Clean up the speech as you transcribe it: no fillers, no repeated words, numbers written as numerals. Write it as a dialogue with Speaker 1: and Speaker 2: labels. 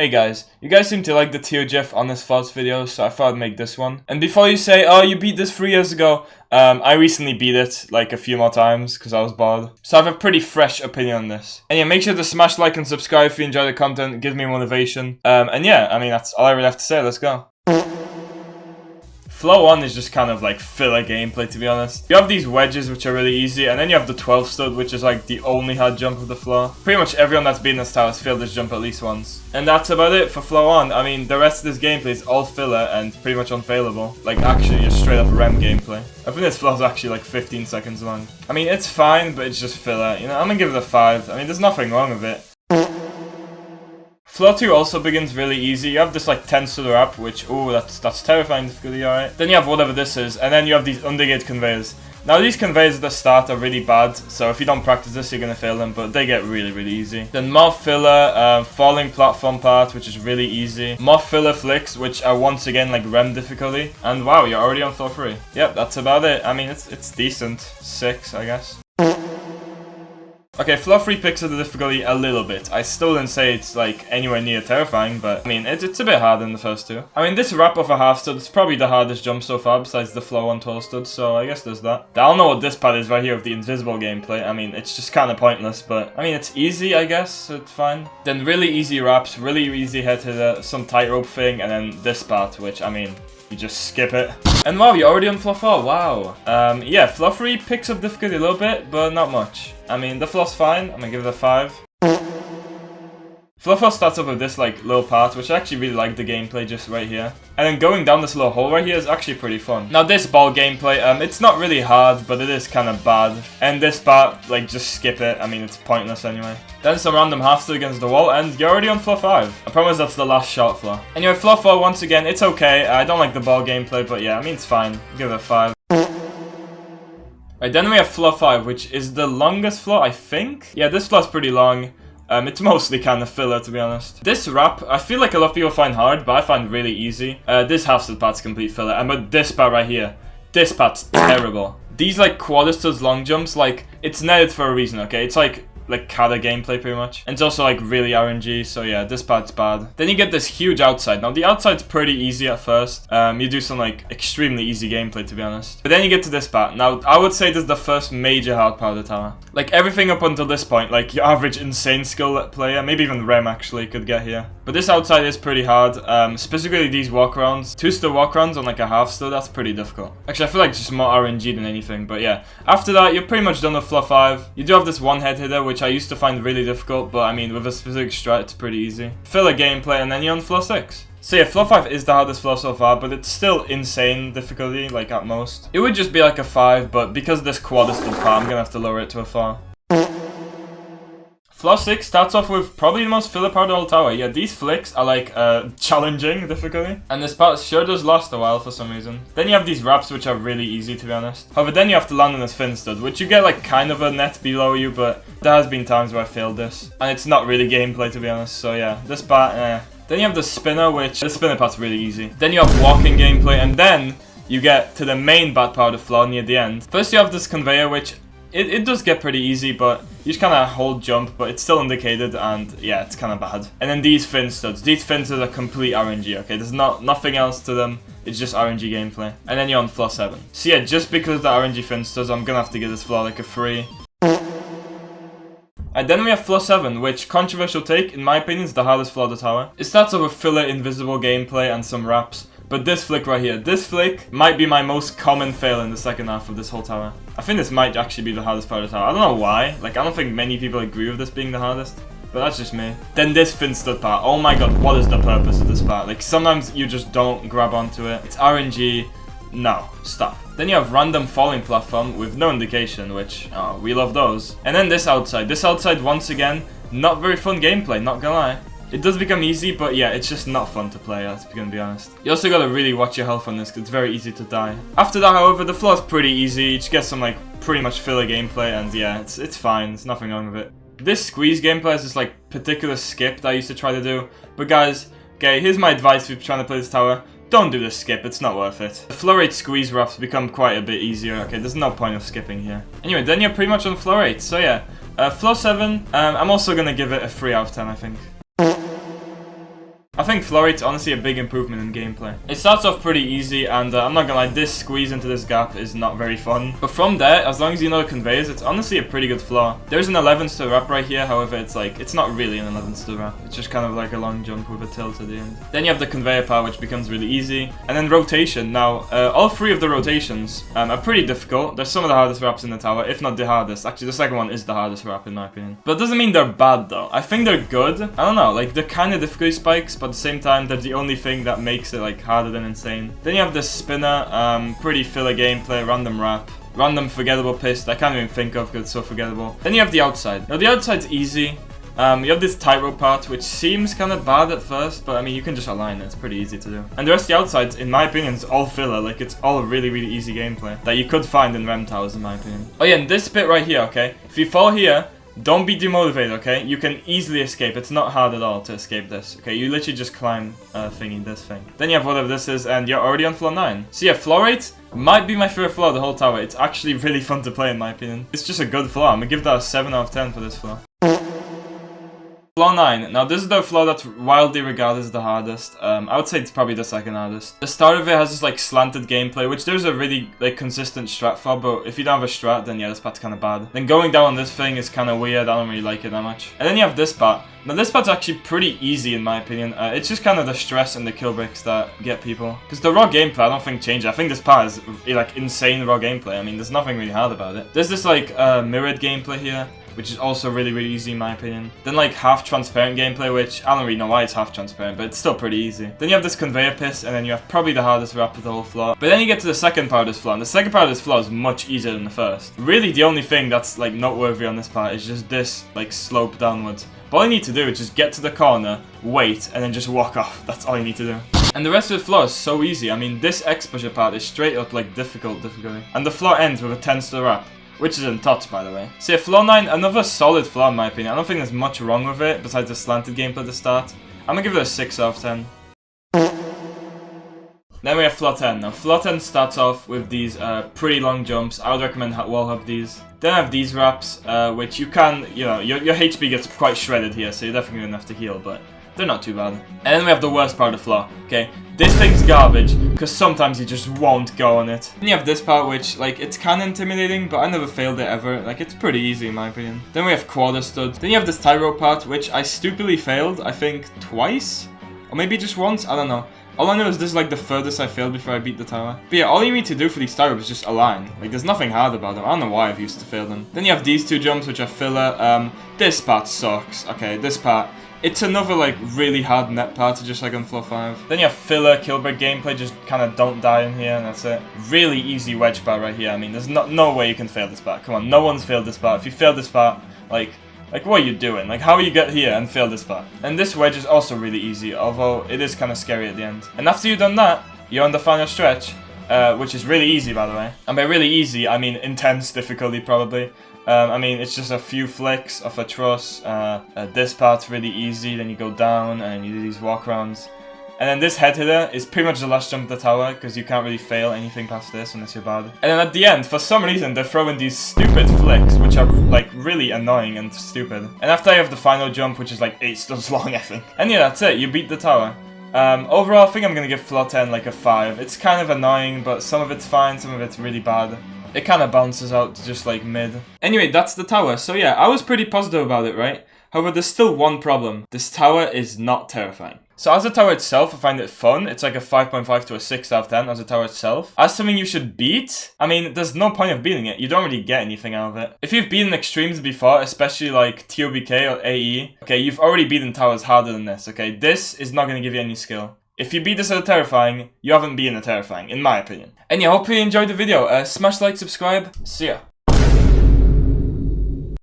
Speaker 1: Hey guys, you guys seem to like the TOH on this false video, so I thought I'd make this one. And before you say, oh, you beat this 3 years ago, I recently beat it like a few more times because I was bored. So I have a pretty fresh opinion on this. And yeah, make sure to smash like and subscribe if you enjoy the content, it gives me motivation. And yeah, I mean, that's all I really have to say, let's go. Floor 1 is just kind of like filler gameplay, to be honest. You have these wedges which are really easy, and then you have the 12 stud which is like the only hard jump of the floor. Pretty much everyone that's been in this tower has failed this jump at least once. And that's about it for floor 1. I mean, the rest of this gameplay is all filler and pretty much unfailable. Like actually just straight up REM gameplay. I think this floor is actually like 15 seconds long. I mean, it's fine, but it's just filler. You know, I'm gonna give it a 5. I mean, there's nothing wrong with it. Floor 2 also begins really easy. You have this like 10 stud wrap, which, ooh, that's terrifying difficulty, alright. Then you have whatever this is, and then you have these undergate conveyors. Now these conveyors at the start are really bad, so if you don't practice this, you're gonna fail them, but they get really, really easy. Then more filler, falling platform part, which is really easy. More filler flicks, which are once again like REM difficulty. And wow, you're already on floor 3. Yep, that's about it. I mean, it's decent. 6, I guess. Okay, floor 3 picks up the difficulty a little bit. I still didn't say it's like anywhere near terrifying, but I mean, it's a bit harder than the first two. I mean, this wrap of a half stud is probably the hardest jump so far besides the floor 1 12 stud, so I guess there's that. I don't know what this part is right here of the invisible gameplay. I mean, it's just kind of pointless, but I mean, it's easy, I guess, so it's fine. Then really easy wraps, really easy head hitter, some tightrope thing, and then this part, which, I mean, you just skip it. And wow, you're already on floor 4, wow. Yeah, floor 3 picks up difficulty a little bit, but not much. I mean, the floor's fine, I'm gonna give it a 5. Floor 4 starts off with this like little part, which I actually really like the gameplay just right here. And then going down this little hole right here is actually pretty fun. Now this ball gameplay, it's not really hard, but it is kind of bad. And this part, like, just skip it. I mean, it's pointless anyway. Then some random half stud against the wall, and you're already on floor 5. I promise that's the last short floor. Anyway, floor 4 once again, it's okay. I don't like the ball gameplay, but yeah, I mean, it's fine. I'll give it a 5. Right, then we have floor 5, which is the longest floor, I think? Yeah, this floor's pretty long. It's mostly kind of filler, to be honest. This wrap, I feel like a lot of people find hard, but I find really easy. This half stud part's complete filler, and but this part right here, this part's terrible. These like quarter studs long jumps, like, it's netted for a reason, okay? It's like kata gameplay pretty much. And it's also like really RNG, so yeah, this part's bad. Then you get this huge outside. Now the outside's pretty easy at first. You do some like extremely easy gameplay, to be honest. But then you get to this part. Now I would say this is the first major hard part of the tower. Like everything up until this point, like your average insane skill player, maybe even REM actually could get here. But this outside is pretty hard, specifically these walkarounds. 2 stud walkarounds on like a half stud, that's pretty difficult. Actually, I feel like it's just more RNG than anything, but yeah. After that, you're pretty much done with floor 5. You do have this one head hitter, which I used to find really difficult, but I mean, with a specific strat, it's pretty easy. Filler gameplay, and then you're on floor 6. So yeah, floor 5 is the hardest floor so far, but it's still insane difficulty, like at most. It would just be like a 5, but because of this quarter stud part, I'm gonna have to lower it to a 4. Floor 6 starts off with probably the most filler part of the whole tower. Yeah, these flicks are like challenging difficulty. And this part sure does last a while for some reason. Then you have these wraps which are really easy, to be honest. However, then you have to land on this fin stud, which you get like kind of a net below you, but there has been times where I failed this. And it's not really gameplay, to be honest, so yeah, this part, Then you have the spinner, which the spinner part's really easy. Then you have walking gameplay, and then you get to the main bad part of the floor near the end. First you have this conveyor, which it does get pretty easy, but you just kind of hold jump, but it's still indicated, and yeah, it's kind of bad. And then these fin studs. These fin studs are complete RNG, okay? There's nothing else to them. It's just RNG gameplay. And then you're on floor 7. So yeah, just because of the RNG fin studs, I'm gonna have to give this floor like a 3. And then we have floor 7, which, controversial take, in my opinion, is the hardest floor of the tower. It starts off with filler invisible gameplay and some wraps. But this flick right here, this flick might be my most common fail in the second half of this whole tower. I think this might actually be the hardest part of the tower. I don't know why. Like, I don't think many people agree with this being the hardest. But that's just me. Then this fin stud part. Oh my god, what is the purpose of this part? Like, sometimes you just don't grab onto it. It's RNG. No, stop. Then you have random falling platform with no indication, which, oh, we love those. And then this outside. This outside, once again, not very fun gameplay, not gonna lie. It does become easy, but yeah, it's just not fun to play, I'm gonna be honest. You also gotta really watch your health on this, because it's very easy to die. After that, however, the floor is pretty easy. You just get some, like, pretty much filler gameplay, and yeah, it's fine. There's nothing wrong with it. This squeeze gameplay is this, like, particular skip that I used to try to do. But guys, okay, here's my advice if you're trying to play this tower. Don't do this skip, it's not worth it. The floor 8 squeeze wraps become quite a bit easier, okay? There's no point of skipping here. Anyway, then you're pretty much on floor 8, so yeah. Floor 7, I'm also gonna give it a 3 out of 10, I think. I think floor rate's honestly a big improvement in gameplay. It starts off pretty easy, and I'm not gonna lie, this squeeze into this gap is not very fun. But from there, as long as you know the conveyors, it's honestly a pretty good floor. There's an 11 star wrap right here, however, it's not really an 11 star wrap. It's just kind of like a long jump with a tilt at the end. Then you have the conveyor part, which becomes really easy. And then rotation. Now, all three of the rotations are pretty difficult. They're some of the hardest wraps in the tower, if not the hardest. Actually, the second one is the hardest wrap in my opinion. But it doesn't mean they're bad though. I think they're good. I don't know, like they're kind of difficulty spikes, but at the same time, they're the only thing that makes it like harder than insane. Then you have the spinner, pretty filler gameplay, random wrap. Random forgettable pist, I can't even think of because it's so forgettable. Then you have the outside. Now the outside's easy. You have this tightrope part, which seems kind of bad at first, but I mean, you can just align it, it's pretty easy to do. And the rest of the outsides, in my opinion, is all filler, like it's all really, really easy gameplay that you could find in REM towers, in my opinion. Oh yeah, and this bit right here, okay? If you fall here, don't be demotivated, okay? You can easily escape, it's not hard at all to escape this, okay? You literally just climb this thing. Then you have whatever this is, and you're already on floor 9. So yeah, floor rate might be my favorite floor of the whole tower. It's actually really fun to play, in my opinion. It's just a good floor. I'm gonna give that a 7 out of 10 for this floor. Floor 9. Now this is the floor that's wildly regarded as the hardest. I would say it's probably the second hardest. The start of it has this like slanted gameplay, which there's a really like consistent strat for, but if you don't have a strat, then yeah, this part's kind of bad. Then going down on this thing is kind of weird. I don't really like it that much. And then you have this part. Now this part's actually pretty easy in my opinion. It's just kind of the stress and the kill bricks that get people. Because the raw gameplay, I don't think changes. I think this part is like insane raw gameplay. I mean, there's nothing really hard about it. There's this like mirrored gameplay here, which is also really, really easy in my opinion. Then like half transparent gameplay, which I don't really know why it's half transparent, but it's still pretty easy. Then you have this conveyor piss, and then you have probably the hardest wrap of the whole floor. But then you get to the second part of this floor, and the second part of this floor is much easier than the first. Really, the only thing that's like noteworthy on this part is just this like slope downwards. But all you need to do is just get to the corner, wait, and then just walk off. That's all you need to do. And the rest of the floor is so easy. I mean, this exposure part is straight up like difficulty. And the floor ends with a 10-star wrap, which is in TOTS, by the way. So yeah, floor 9, another solid floor in my opinion. I don't think there's much wrong with it, besides the slanted gameplay at the start. I'm gonna give it a 6 out of 10. Then we have floor 10. Now, floor 10 starts off with these pretty long jumps. I would recommend wall hop these. Then I have these wraps, which you can, you know, your HP gets quite shredded here, so you're definitely gonna have to heal, but they're not too bad. And then we have the worst part of the floor, okay? This thing's garbage, because sometimes you just won't go on it. Then you have this part, which, like, it's kind of intimidating, but I never failed it ever. Like, it's pretty easy in my opinion. Then we have quarter studs. Then you have this tightrope part, which I stupidly failed, I think, twice? Or maybe just once? I don't know. All I know is this is like the furthest I failed before I beat the tower. But yeah, all you need to do for these tightropes is just align. Like, there's nothing hard about them. I don't know why I've used to fail them. Then you have these two jumps, which are filler. This part sucks. Okay, this part. It's another, like, really hard net part, just like on floor 5. Then you have filler, killbreak gameplay, just kind of don't die in here, and that's it. Really easy wedge part right here. I mean, there's no way you can fail this part. Come on, no one's failed this part. If you fail this part, like, what are you doing? Like, how you get here and fail this part? And this wedge is also really easy, although it is kind of scary at the end. And after you've done that, you're on the final stretch, which is really easy, by the way. And by really easy, I mean intense difficulty, probably. I mean, it's just a few flicks of a truss. This part's really easy, then you go down and you do these walkarounds. And then this head hitter is pretty much the last jump of the tower, because you can't really fail anything past this unless you're bad. And then at the end, for some reason, they're throwing these stupid flicks, which are like really annoying and stupid. And after I have the final jump, which is like 8 studs long, I think. And yeah, that's it, you beat the tower. Overall, I think I'm gonna give floor 10 like a 5. It's kind of annoying, but some of it's fine, some of it's really bad. It kind of bounces out to just like mid. Anyway, that's the tower. So yeah, I was pretty positive about it, right? However, there's still one problem. This tower is not terrifying. So as a tower itself, I find it fun. It's like a 5.5 to a 6 out of 10 as a tower itself. As something you should beat, I mean, there's no point of beating it. You don't really get anything out of it. If you've beaten extremes before, especially like TOBK or AE, okay, you've already beaten towers harder than this, okay? This is not going to give you any skill. If you beat this at a terrifying, you haven't beaten a terrifying, in my opinion. And yeah, hopefully you enjoyed the video. Smash like, subscribe. See ya.